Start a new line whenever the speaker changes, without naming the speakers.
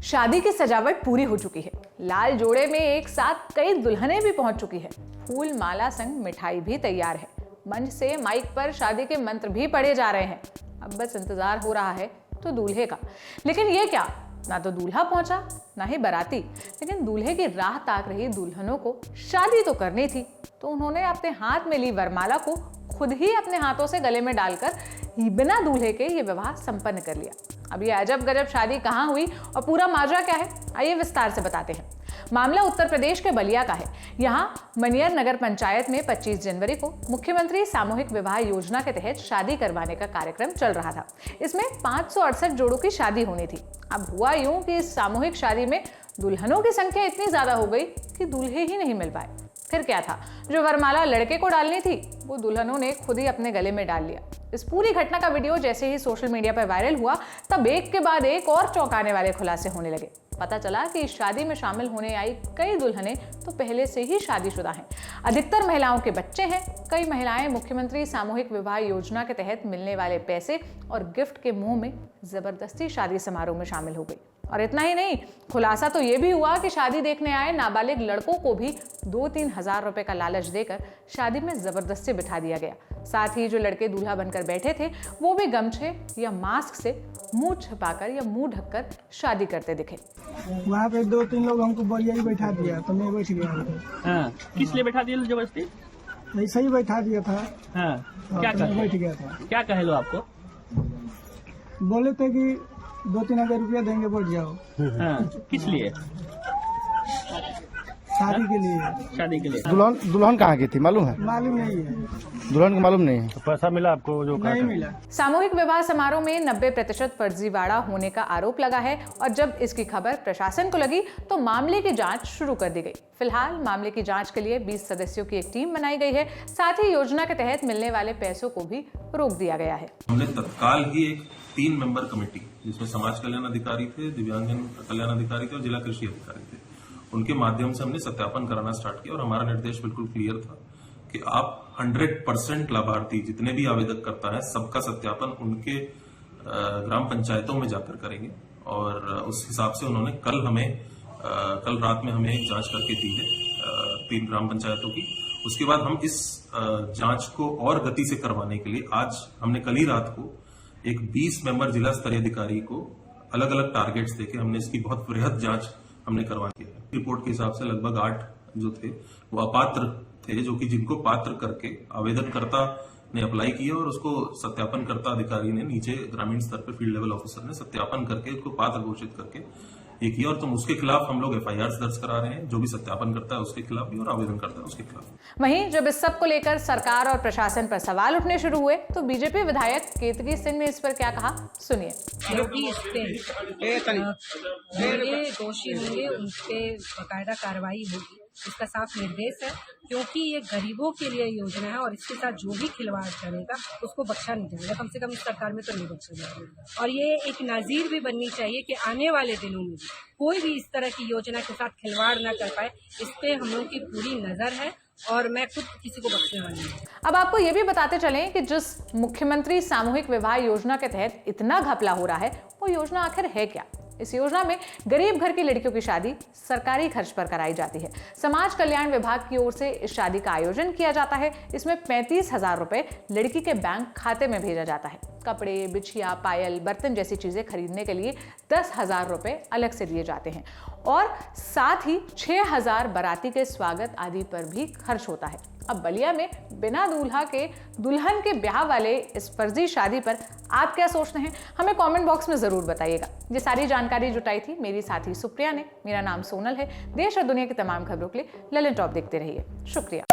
शादी की सजावट पूरी हो चुकी है। लाल जोड़े में एक साथ कई दुल्हनें भी पहुंच चुकी है। फूल माला संग मिठाई भी तैयार है। मंच से माइक पर शादी के मंत्र भी पढ़े जा रहे हैं। अब बस इंतजार हो रहा है तो दूल्हे का। लेकिन ये क्या, ना तो दूल्हा पहुंचा ना ही बाराती। लेकिन दूल्हे की राह ताक रही दुल्हनों को शादी तो करनी थी, तो उन्होंने अपने हाथ में ली वरमाला को खुद ही अपने हाथों से गले में डालकर बिना दूल्हे के ये विवाह संपन्न कर लिया। अब ये अजब गजब शादी कहाँ हुई और पूरा माजरा क्या है, आइए विस्तार से बताते हैं। मामला उत्तर प्रदेश के बलिया का है। यहाँ मनियर नगर पंचायत में 25 जनवरी को मुख्यमंत्री सामूहिक विवाह योजना के तहत शादी करवाने का कार्यक्रम चल रहा था। इसमें 568 जोड़ों की शादी होनी थी। अब हुआ यूं कि इस सामूहिक शादी में दुल्हनों की संख्या इतनी ज्यादा हो गई कि दूल्हे ही नहीं मिल पाए। फिर क्या था, जो वरमाला लड़के को डालनी थी वो दुल्हनों ने खुद ही अपने गले में डाल लिया। इस पूरी घटना का वीडियो जैसे ही सोशल मीडिया पर वायरल हुआ, तब एक के बाद एक और चौंकाने वाले खुलासे होने लगे। पता चला कि इस शादी में शामिल होने आई कई दुल्हनें तो पहले से ही शादीशुदा हैं। अधिकतर महिलाओं के बच्चे हैं। कई महिलाएं मुख्यमंत्री सामूहिक विवाह योजना के तहत मिलने वाले पैसे और गिफ्ट के मुंह में जबरदस्ती शादी समारोह में शामिल हो गई। और इतना ही नहीं, खुलासा तो ये भी हुआ कि शादी देखने आए नाबालिग लड़कों को भी 2-3 हजार रुपए का लालच देकर शादी में जबरदस्ती बिठा दिया गया। साथ ही जो लड़के दूल्हा बनकर बैठे थे वो भी गमछे या मास्क से मुंह छिपाकर या मुंह ढककर शादी करते दिखे।
वहाँ पे 2-3 लोग हमको बढ़िया ही बैठा दिया तो मैं बैठ गया।
हाँ, किस लिए बैठा दिया जबरदस्ती?
ऐसा ही बैठा दिया था।
हाँ, क्या
तो मैं बैठ गया था।
क्या कहे लो आपको?
बोले थे कि 2-3 हजार रुपया देंगे, बैठ जाओ।
हाँ, किस लिए?
शादी के लिए।
शादी के लिए।
दुल्हन कहाँ की थी मालूम है?
मालूम नहीं है।
दुल्हन को मालूम नहीं है।
तो पैसा मिला आपको जो
नहीं मिला।
सामूहिक विवाह समारोह में 90% फर्जीवाड़ा होने का आरोप लगा है और जब इसकी खबर प्रशासन को लगी तो मामले की जांच शुरू कर दी गई। फिलहाल मामले की जांच के लिए 20 सदस्यों की एक टीम बनाई गई है। साथ ही योजना के तहत मिलने वाले पैसों को भी रोक दिया गया है।
हमने तत्काल ही एक 3 मेंबर कमेटी, जिसमें समाज कल्याण अधिकारी थे, दिव्यांगजन कल्याण अधिकारी थे और जिला कृषि अधिकारी थे, उनके माध्यम से हमने सत्यापन कराना स्टार्ट किया। और हमारा निर्देश बिल्कुल क्लियर था कि आप 100% लाभार्थी जितने भी आवेदक करता है सबका सत्यापन उनके ग्राम पंचायतों में जाकर करेंगे। और उस हिसाब से उन्होंने कल रात में हमें एक जांच करके दी है 3 ग्राम पंचायतों की। उसके बाद हम इस जांच को और गति से करवाने के लिए आज हमने कल ही रात को एक 20 मेंबर जिला स्तरीय अधिकारी को अलग अलग टारगेट्स देके हमने इसकी बहुत वृहद जांच हमने करवा दी है। रिपोर्ट के हिसाब से लगभग 8 जो थे वो अपात्र थे, जो कि जिनको पात्र करके आवेदनकर्ता ने अप्लाई किया और उसको सत्यापनकर्ता अधिकारी ने नीचे ग्रामीण स्तर पर फील्ड लेवल ऑफिसर ने सत्यापन करके उसको पात्र घोषित करके ये किया। और तो उसके खिलाफ हम लोग FIR दर्ज करा रहे हैं, जो भी सत्यापन करता है उसके खिलाफ भी और आवेदन करता है उसके खिलाफ।
वहीं जब इस सब को लेकर सरकार और प्रशासन पर सवाल उठने शुरू हुए तो बीजेपी विधायक केतकी सिंह ने इस पर क्या कहा, सुनिए।
जो भी इस पे दोषी होंगे उन पे बाकायदा कार्रवाई होगी, इसका साफ निर्देश है। क्योंकि ये गरीबों के लिए योजना है और इसके साथ जो भी खिलवाड़ करेगा उसको बख्शा नहीं जाएगा, कम से कम इस सरकार में तो नहीं बख्शा जाएगा। और ये एक नजीर भी बननी चाहिए कि आने वाले दिनों में भी कोई भी इस तरह की योजना के साथ खिलवाड़ न कर पाए। इस पे हम लोगों की पूरी नजर है और मैं खुद किसी को बख्शने वाली हूँ।
अब आपको ये भी बताते चलें कि जिस मुख्यमंत्री सामूहिक विवाह योजना के तहत इतना घपला हो रहा है वो योजना आखिर है क्या। इस योजना में गरीब घर की लड़कियों की शादी सरकारी खर्च पर कराई जाती है। समाज कल्याण विभाग की ओर से इस शादी का आयोजन किया जाता है। इसमें 35,000 रुपए लड़की के बैंक खाते में भेजा जाता है। कपड़े, बिछिया, पायल, बर्तन जैसी चीजें खरीदने के लिए 10,000 रुपए अलग से दिए जाते हैं और साथ ही 6,000 बाराती के स्वागत आदि पर भी खर्च होता है। अब बलिया में बिना दूल्हा के दुल्हन के ब्याह वाले इस फर्जी शादी पर आप क्या सोचते हैं, हमें कमेंट बॉक्स में जरूर बताइएगा। ये सारी जानकारी जुटाई थी मेरी साथी सुप्रिया ने। मेरा नाम सोनल है। देश और दुनिया की तमाम खबरों के लिए ललन टॉप देखते रहिए। शुक्रिया।